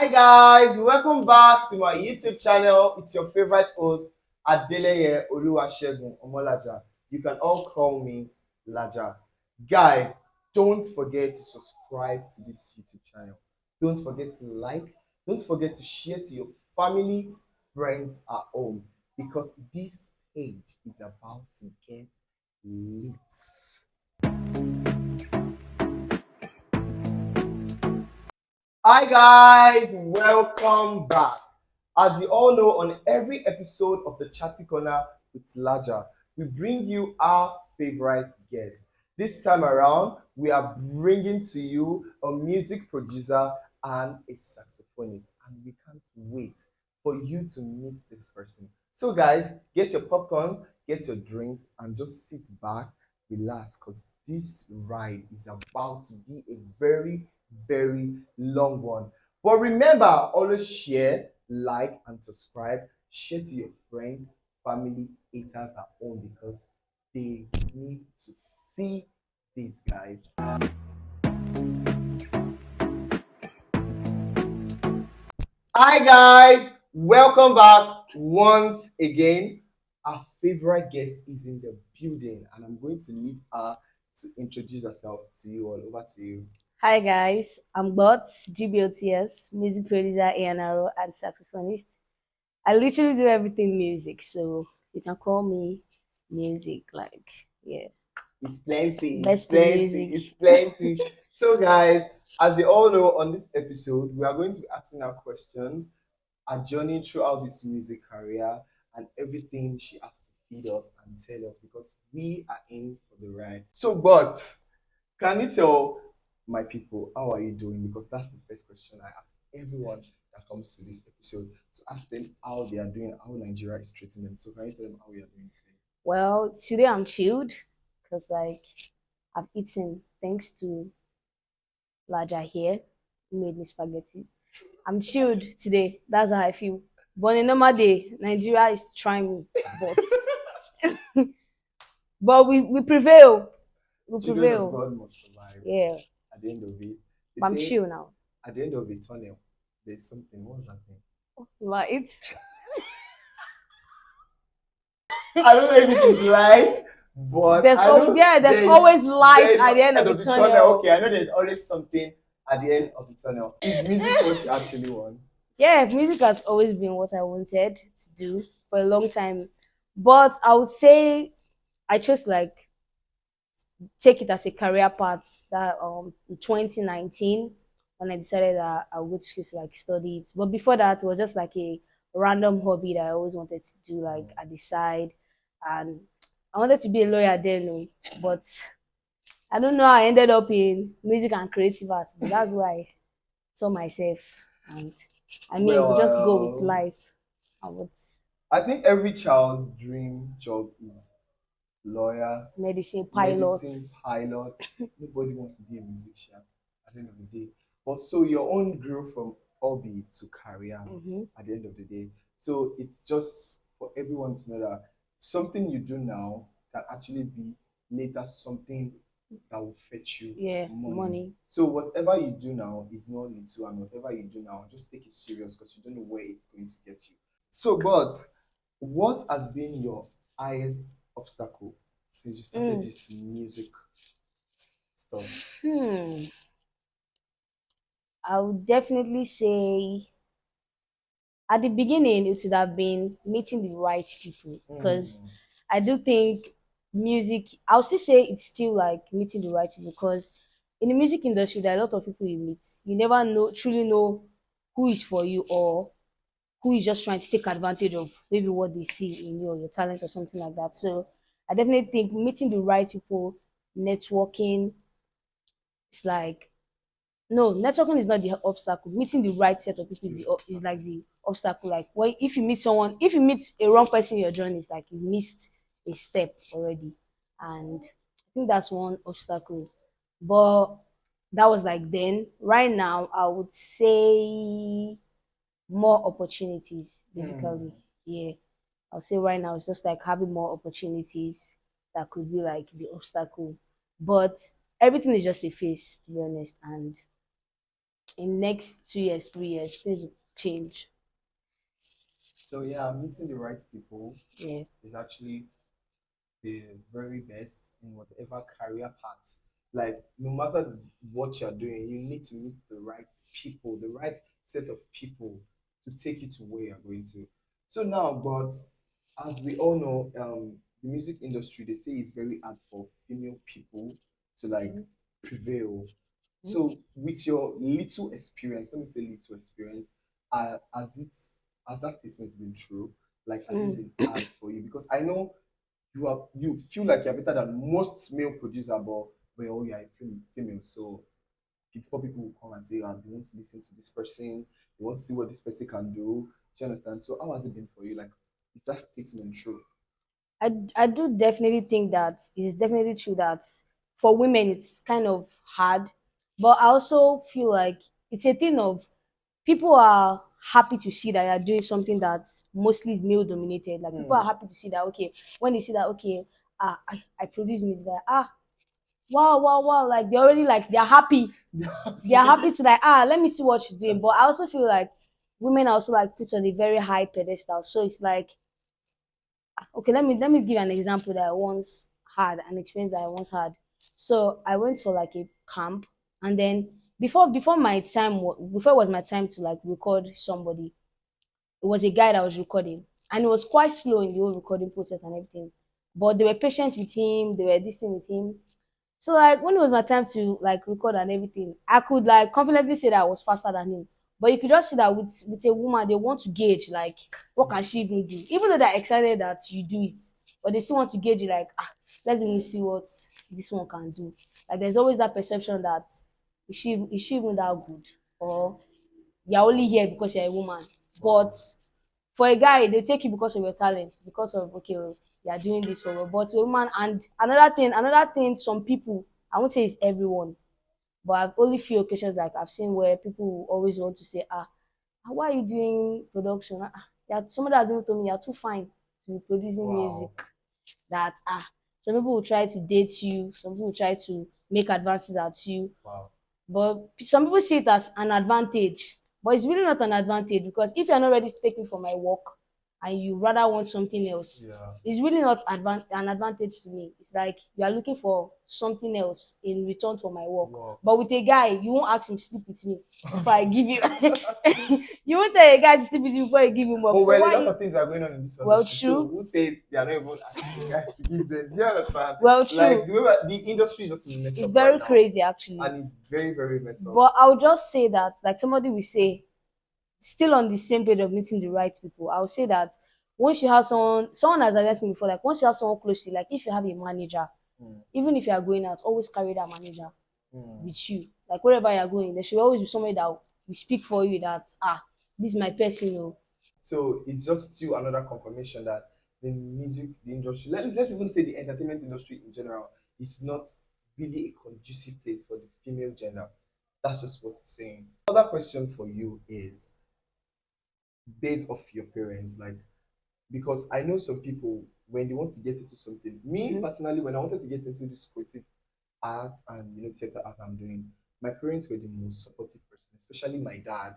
Hi guys, welcome back to my YouTube channel. It's your favorite host, Adeleye Oluwasegun Omolaja. You can all call me Laja. Guys, don't forget to subscribe to this YouTube channel. Don't forget to like. Don't forget to share to your family, friends at home because this page is about to get lit. Hi guys, welcome back. As you all know, on every episode of the Chatty Corner with Laja, we bring you our favorite guest. This time around, we are bringing to you a music producer and a saxophonist, and we can't wait for you to meet this person. So, guys, get your popcorn, get your drinks, and just sit back, relax, because this ride is about to be a very long one. But remember, always share, like, and subscribe. Share to your friends, family, haters at home because they need to see these guys. Hi guys, welcome back once again. Our favorite guest is in the building, and I'm going to leave her to introduce herself to you all. Over to you. Hi guys, I'm Gbots, Gbots, music producer, A&R, and saxophonist. I literally do everything music, so you can call me music. Yeah, It's plenty, it's best in plenty, music. it's plenty. So, guys, as you all know, on this episode, we are going to be asking our questions, our journey throughout this music career, and everything she has to feed us and tell us because we are in for the ride. So, but can you tell my people how are you doing? Because that's the first question I ask everyone that comes to this episode to ask them how they are doing, how Nigeria is treating them. So, can you tell them how we are doing today? Well, today I'm chilled because I've eaten thanks to Laja here, who made me spaghetti. I'm chilled today. That's how I feel. But on a normal day, Nigeria is trying me, but we prevail. We Children of prevail. God must survive. Yeah, At the end of it, they but I'm say chill now. at the end of the tunnel, there's something. What's that thing? Light. I don't know if it is light, but I know There's always light there's at the end end of the of the tunnel. tunnel. Okay, I know there's always something at the end of the tunnel. Is music what you actually want? Yeah, music has always been what I wanted to do for a long time. But I would say I chose take it as a career path that in 2019 when I decided that I would school to study it. But before that it was just like a random hobby that I always wanted to do at the side. And I wanted to be a lawyer then, but I don't know how I ended up in music and creative art, but that's why I saw myself. And I mean, we just go with Well, life and with I think every child's dream job is lawyer, medicine, pilot. medicine, pilot. Nobody wants to be a musician at the end of the day. But so your own grew from hobby to career Hmm. at the end of the day. So it's just for everyone to know that something you do now can actually be later something that will fetch you Yeah, money. money. So whatever you do now is not little, and whatever you do now, just take it serious because you don't know where it's going to get you. So, but what has been your highest obstacle since you started Mm. this music stuff? Hmm. I would definitely say at the beginning it would have been meeting the right people because Mm. I do think music. I would still say it's still like meeting the right people because in the music industry there are a lot of people you meet. You never know truly know who is for you or who is just trying to take advantage of maybe what they see in you or your talent or something like that. So I definitely think meeting the right people, networking, it's like no, networking is not the obstacle. Meeting the right set of people is like the obstacle. Like when if you meet someone, if you meet a wrong person in your journey, it's like you missed a step already. And I think that's one obstacle. But that was like then. Right now, I would say more opportunities, Hmm. basically. Yeah. I'll say right now it's just like having more opportunities that could be like the obstacle. But everything is just a phase, to be honest. And in next 2 years, 3 years, things will change. So yeah, meeting the right people Yeah. is actually the very best in whatever career path. Like no matter what you're doing, you need to meet the right people, the right set of people to take you to where you're going to. So now, but as we all know, the music industry they say it's very hard for female people to like Mhm. prevail. Mhm. So with your little experience, let me say little experience, uh, has it has that statement been true? Like has it Mm. been hard for you? Because I know you feel like you're better than most male producers, but well, you're a female, so before people will come and say, they want to listen to this person, they want to see what this person can do. Do you understand? So how has it been for you? Like, is that statement true? I do definitely think that it's definitely true that for women it's kind of hard, but I also feel like it's a thing of people are happy to see that you're doing something that mostly is male dominated. Like people are Hmm. happy to see that okay, when they see that okay, I produce music that wow, wow, wow, like they already like they're happy. They're happy to like let me see what she's doing. But I also feel like women are also like put on a very high pedestal. So it's like okay, let me give an example that I once had, an experience that I once had. So I went for like a camp, and then before my time before it was my time to like record somebody, it was a guy that was recording, and it was quite slow in the whole recording process and everything. But they were patient with him, they were this thing with him. So like when it was my time to like record and everything, I could like confidently say that I was faster than him. But you could just see that with a woman, they want to gauge like what can she even do, even though they're excited that you do it, but they still want to gauge you like let me see what this one can do. Like there's always that perception that is she even that good, or you're only here because you're a woman. Wow. But for a guy, they take you because of your talent, because of okay, well, you are doing this for but a woman. And another thing, some people, I won't say it's everyone, but I've only few occasions like I've seen where people always want to say, why are you doing production? Yeah, somebody has even told me you're too fine to be producing music. Wow. That some people will try to date you, some people will try to make advances at you, Wow. but some people see it as an advantage, but it's really not an advantage because if you're not ready to take me for my work and you rather want something else, Yeah. it's really not an advantage to me. It's like you are looking for something else in return for my work. Wow. But with a guy, you won't ask him sleep with me before I give you. You won't tell a guy to sleep with you before you give him work. But So well, a why lot you? of things are going on in this Well, industry. So true. who says they are not even asking guys to give them? Do you understand? Well, Like true. the industry is just messed It's up right very now, crazy actually. and it's very very messed up. But I'll just say that, like somebody will say, still on the same page of meeting the right people, I would say that once you have someone has asked me before, like once you have someone close to you, like if you have a manager, Hmm. even if you are going out, always carry that manager Hmm. with you. Like wherever you're going, there should always be somebody that will speak for you that this is my person. Oh. So it's just still another confirmation that the industry, let's even say the entertainment industry in general, is not really a conducive place for the female gender. That's just what it's saying. Another question for you is based off your parents, like because I know some people when they want to get into something. Me Mm-hmm. personally, when I wanted to get into this creative art and theater art I'm doing, my parents were the most supportive person, especially my dad.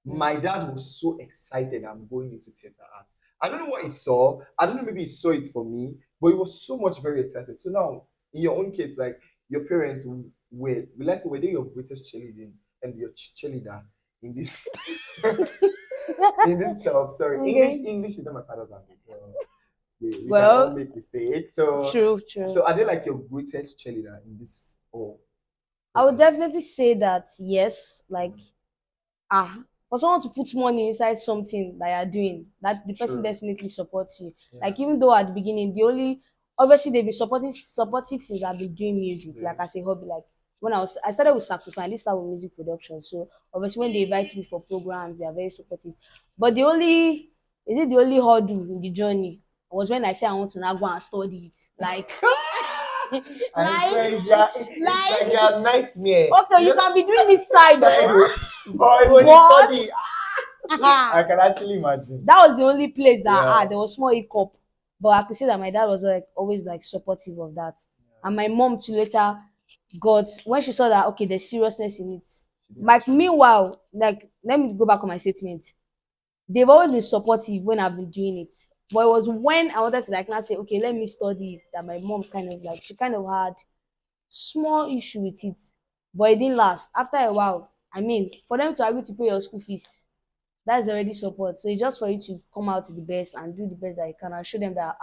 My dad was so excited I'm going into theater art. I don't know what he saw. I don't know, maybe he saw it for me, but he was so much very excited. So now, in your own case, like your parents were, will I say, were they your greatest cheerleading and your cheerleader in this in this stuff? Sorry, Okay. English is not my father's language. So we can all Well, make mistakes. So true, true. so are they like your greatest cheerleader in this whole I would process? definitely say that yes, like ah for someone to put money inside something that you're doing, that the person True. definitely supports you. Yeah. Like even though at the beginning, the only obviously they've been supportive since I've been doing music, Yeah. like as a hobby. Like when I started with saxophone, I didn't start with music production. So obviously when they invite me for programs, they are very supportive. But the only hurdle in the journey was when I said I want to now go and study it. Like I like swear it's like like your nightmare. okay, You you just can be doing it side though. sideways. But when you But study, I that can actually imagine. was the only place that Yeah. there was small hiccup. But I could say that my dad was like always like supportive of that. And my mom too later got when she saw that okay, there's seriousness in it. She didn't Like actually see. meanwhile, like let me go back on my statement. They've always been supportive when I've been doing it. But it was when I wanted to like not say, okay, let me study it, that my mom kind of like she kind of had small issue with it. But it didn't last. After a while, I mean, for them to agree to pay your school fees, that's already support. So it's just for you to come out to the best and do the best that you can and show them that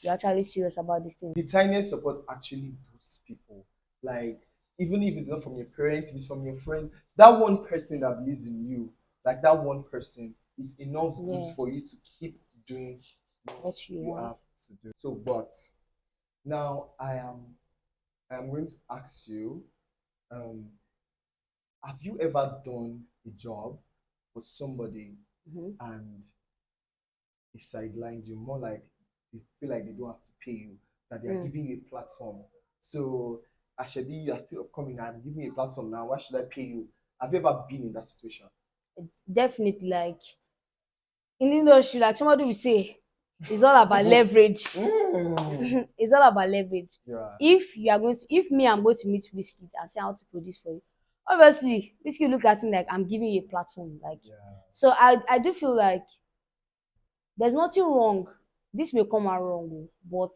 you're actually serious about this thing. The tiniest support actually boosts people. Like, even if it's not from your parents, if it's from your friend, that one person that believes in you, like that one person, it's enough boost Yeah, for you to keep doing what what you you want. have to do. So, but now I am going to ask you, um, have you ever done a job for somebody Mm-hmm. and they sidelined you, more like they feel like they don't have to pay you, that they are Mm. giving you a platform. So, Ashadi, you are still upcoming. I'm giving you a platform now. Why should I pay you? Have you ever been in that situation? Definitely, like in the industry, like somebody will say, it's all about leverage. Mm. It's all about leverage. Yeah. If you are going to, if me, I'm going to meet Whiskey and say how to produce for you, obviously, Whiskey look at me like I'm giving you a platform. Like, Yeah. so I do feel like there's nothing wrong. This may come out wrong, but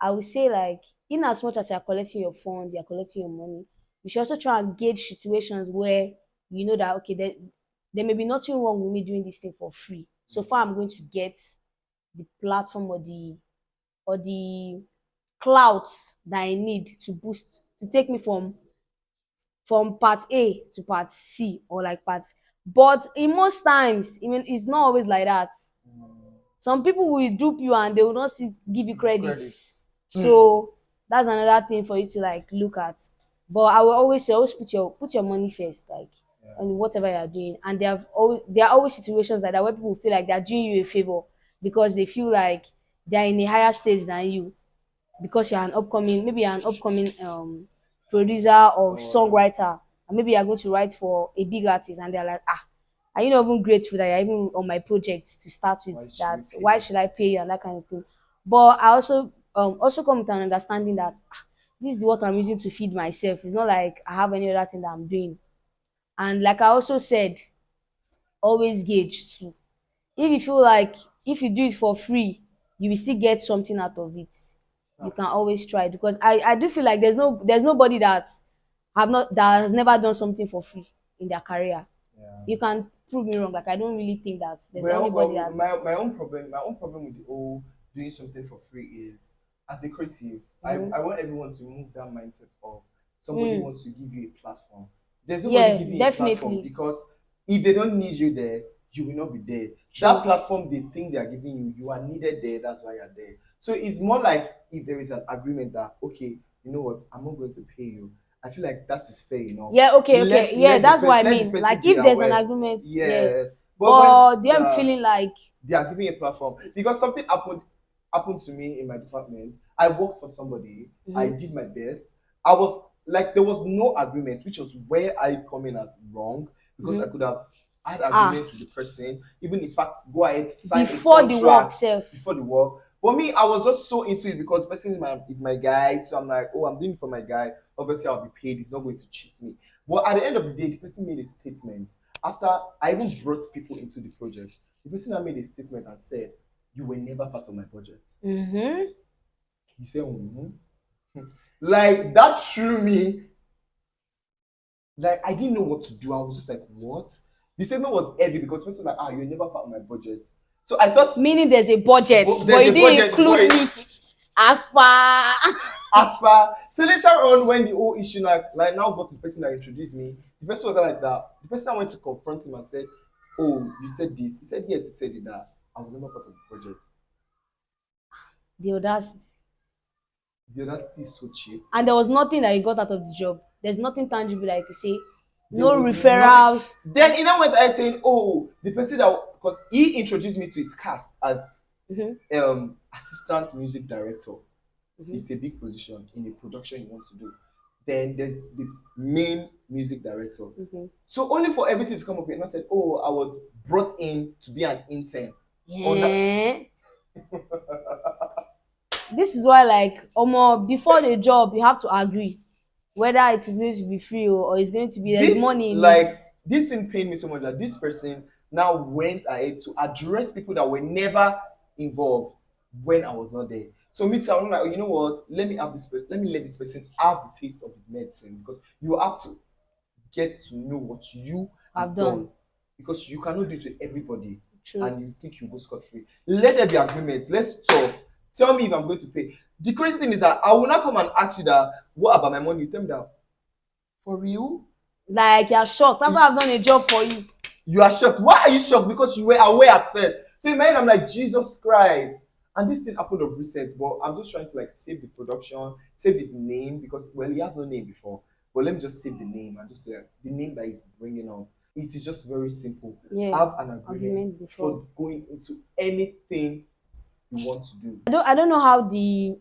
I would say like in as much as you're collecting your funds, you're collecting your money, you should also try and gauge situations where you know that okay, there may be nothing wrong with me doing this thing for free. So far, I'm going to get the platform or the clout that I need to boost to take me from part A to part C or like part. But in most times, even it's not always like that. Mm. Some people will dupe you and they will not still give you Give you credits. credits. Mm. So that's another thing for you to like look at. But I will always say, always put your money first, like Yeah. on whatever you are doing. And there are always situations like that where people feel like they are doing you a favor because they feel like they are in a higher stage than you because you're an upcoming, maybe you're an upcoming producer or Or songwriter, and maybe you're going to write for a big artist, and they're like, are you not even grateful that you're even on my project to start with why should we that? pay Why you? should I pay you and that kind of thing? But I also come to an understanding that this is what I'm using to feed myself. It's not like I have any other thing that I'm doing. And like I also said, always gauge too. If you feel like if you do it for free, you will still get something out of it. You Ah, can always try it because I do feel like there's nobody that has never done something for free in their career. yeah. You can prove me wrong. Like I don't really think that there's Well, anybody well, that's my own problem with the whole doing something for free is, as a creative, I want everyone to move that mindset of somebody mm, wants to give you a platform. There's nobody yeah, giving you a platform definitely because if they don't need you there, you will not be there. That true. platform they think they are giving you, you are needed there. That's why you're there. So it's more like if there is an agreement that, okay, you know what, I'm not going to pay you. I feel like that is fair enough. Yeah, okay, yeah, that's what I Let the mean. person Like be if there's an aware. agreement, yeah. Yeah. But when But them the feeling like they are giving a platform because something happened to me in my department. I worked for somebody. I mhm, did my best. I was like there was no agreement, which was where I come in as wrong because I mhm. could have had ah agreement with the person, even in fact go ahead to sign a before the work contract self. before the work. But me, I was just so into it because the person is my guy, so I'm like, oh, I'm doing it for my guy. Obviously, I'll be paid. He's not going to cheat me. But at the end of the day, the person made a statement after I even brought people into the project. The person that made a statement and said, "You were never part of my budget." Mm-hmm. You say, mm-hmm. Like that threw me. Like I didn't know what to do. I was just like, what? The statement was heavy because the person was like, you're never part of my budget. So I thought, Meaning there's a budget, but there's you a didn't budget, include but me as far. as far so later on when the whole issue like now got to the person that introduced me, the person was like that. The person I went to confront him and said, "Oh, you said this." He said, "Yes, he said it that I was never part of the project." The audacity. The audacity is so cheap. And there was nothing that you got out of the job. There's nothing tangible that you could say. There No was nothing. referrals. Then he now went ahead saying, "Oh, the person that because he introduced me to his cast as Mm-hmm. assistant music director. Mm-hmm. It's a big position in a production you want to do. Then there's the main music director. Mm-hmm. So only for everything to come up here, and I said, "Oh, I was brought in to be an intern." On that, Yeah. This is why, like, before the job, you have to agree. whether it is going to be free or it's going to be there's This money in it. like this thing pained me so much that this person now went ahead to address people that were never involved when I was not there. So me too, I'm like, you know what? Let me have this. Let me let this person have the taste of his medicine because you have to get to know what you I've have done done. because you cannot do it to everybody True. and you think you go scot free. Let there be agreement. Let's talk. Tell me if I'm going to pay. The crazy thing is that I will not come and ask you that what about my money? You tell me that for real. Like you're shocked after I've done a job for you. You are shocked. Why are you shocked? Because you were aware at first. So in my mind, I'm like, Jesus Christ. And this thing happened of recent, but I'm just trying to like save the production, save his name because well, he has no name before. But let me just save the name and just say like, the name that he's bringing on. It is just very simple. Yeah. Have an agreement Agreement before. for going into anything you want to do. I don't know how the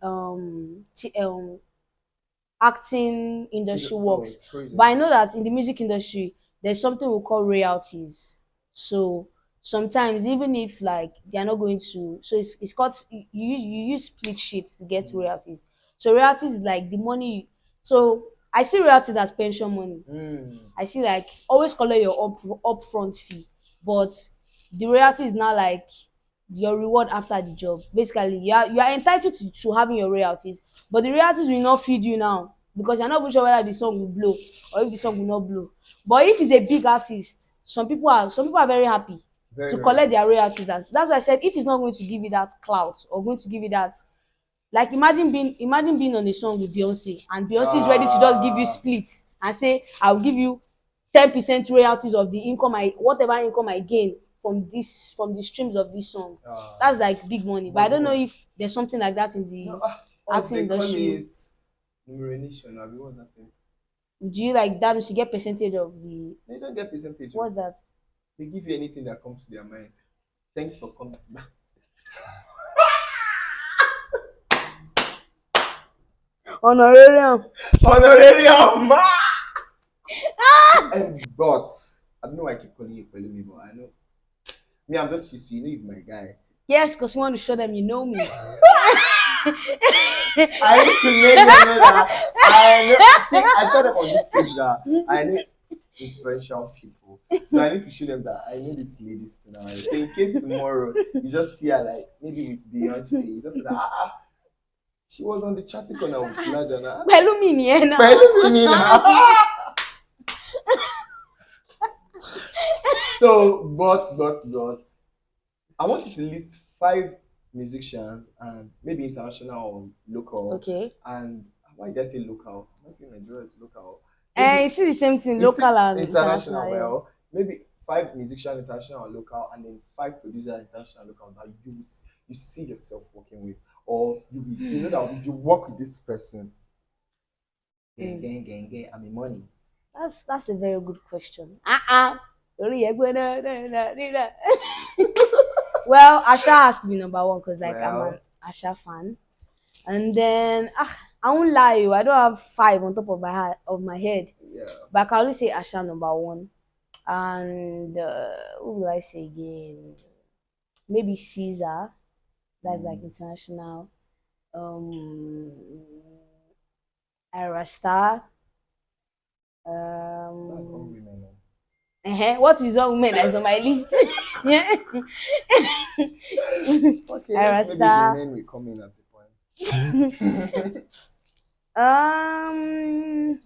acting industry Oh, works. it's crazy. But I know that in the music industry, there's something we call royalties. So sometimes even if like they're not going to, so it's called you use split sheets to get royalties. So royalties is like the money. So I see royalties as pension money. Mm, I see like always collect your upfront fee, but the royalty is now like your reward after the job. Basically, you are entitled to having your royalties, but the royalties will not feed you now because you're not even sure whether the song will blow or if the song will not blow. But if it's a big artist, some people are very happy very, to very collect happy. their royalties. That's why I said if it's not going to give you that clout or going to give you that, like imagine being on a song with Beyonce and Beyonce is ready to just give you Ah, split and say I'll give you 10% royalties of the income I whatever income I gain from the streams of this song. ah. That's like big money. But I But don't know God. if there's something like that in No, the oh, acting they call industry. it numeration. I mean, what's that thing? Do you like that means you get percentage of the They don't get percentage. Oh. what's that? They give you anything that comes to their mind. Thanks for coming. Honorarium. Honorarium! And but I don't know why I keep calling you Pelumi, but I know me, I'm just used to you know you're my guy. Yes, because you want to show them you know me. I need to make them know that I know see I thought about this page that I need influential people. So I need to show them that I know this lady's tonight. So in case tomorrow you just see her like maybe with Beyonce, you just say that she was on the chatty corner with Laja now. Pẹ̀lú mi nìyẹn náà. Pelumi now. So, but, I want you to list 5 musicians and maybe international or local. Okay. And why did I say local? I'm not saying Nigeria is local. And Maybe you see the same thing, it's local and international. international. Yeah. Well, maybe 5 musicians, international or local, and then 5 producers, international, local that you see yourself working with, or you know that if you work with this person, gang, I mean money. That's a very good question. Orí ẹgbẹ́ náà. Well, Asha has to be number one because like I'm an Well, Asha fan. And then I won't lie you, I don't have five on top of my head. yeah. But I can only say Asha number one. And who will I say again? Maybe Caesar. That's like international. Um Arasta. That's all Um women. what is wrong women that's on my list? Yeah. Okay, let's maybe the Arasta. men will come in at the point.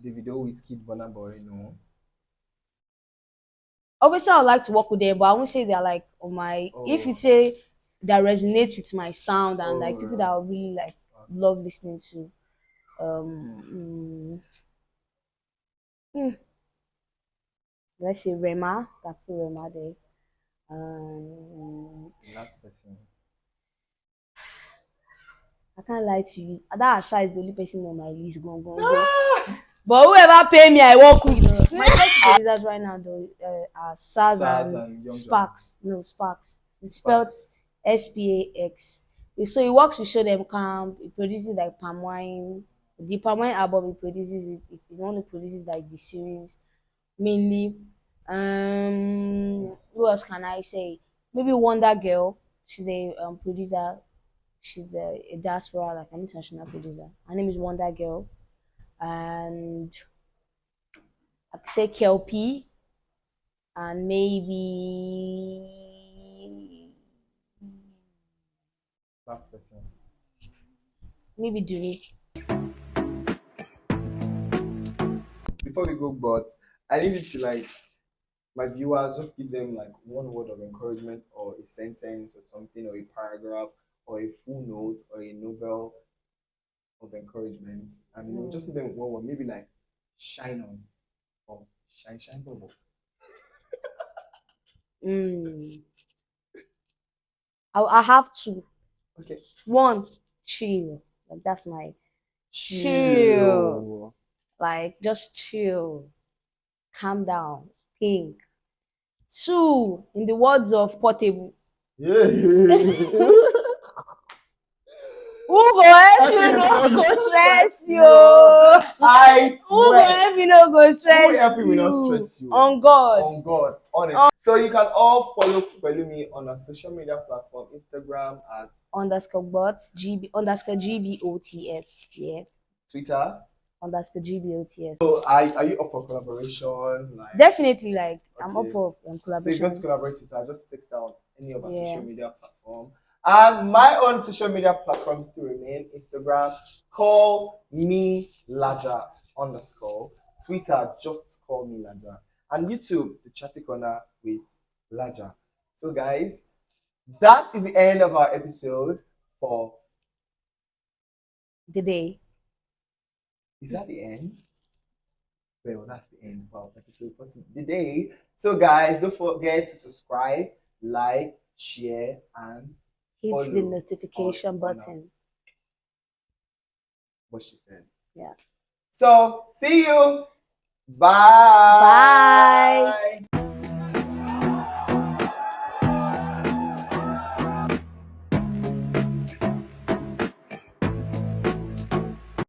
Davido, Whiskey, Burna Boy, no. Obviously I would like to work with them, but I won't say they're like on my if you Oh, say that resonates with my sound and like people that oh, I really like love listening to. Um mm, let's say Rema, that put Rema there. last person. I can't lie to you. That Asha is the only person on my list. Go. But whoever pay me, I work with. My best producers right now though are Saz Saz and and Young John. Sparks. No, Sparks. It's spelled SPAX. So he works with Show Them Camp. He produces like Palm Wine. The Palm Wine album he produces it is one who produces like the series mainly. Who else can I say? Maybe Wonder Girl. She's a producer. She's a diaspora, like an international producer. Her name is Wonder Girl. and I could say Kelpie, and Last person. maybe Duri. Before we go, but I need you to like my viewers just give them like one word of encouragement or a sentence or something or a paragraph or a full note or a novel of encouragement and just give them one word, maybe like shine on or shine bubble. Mm. I have two. Okay. One, chill. Like that's my chill. Chill. Like just chill. Calm down. Think. Two, in the words of Portable. Yeah. Who go help you Okay, no no go stress stress you? you. I Who go swear. help you no go Who stress help you will not you? stress you? On God. On God, honest. So you can all follow me on our social media platform, Instagram at Underscore bots, GB underscore GBOTS. Yeah. Twitter. Underscore GBOTS. So are you up for collaboration? Like Definitely, like I'm up okay. for So if you want to collaboration. collaborate with her, just text out any of our social Yeah. media platform. And my own social media platforms still remain Instagram, call me Laja underscore. Twitter, just call me Laja. And YouTube, the Chatty Corner with Laja. So guys, that is the end of our episode for The day. is that the end? Well, that's the end of our episode for today. So guys, don't forget to subscribe, like, share, and Hit the follow us notification on our, button. what she said. Yeah. So see you. Bye. Bye.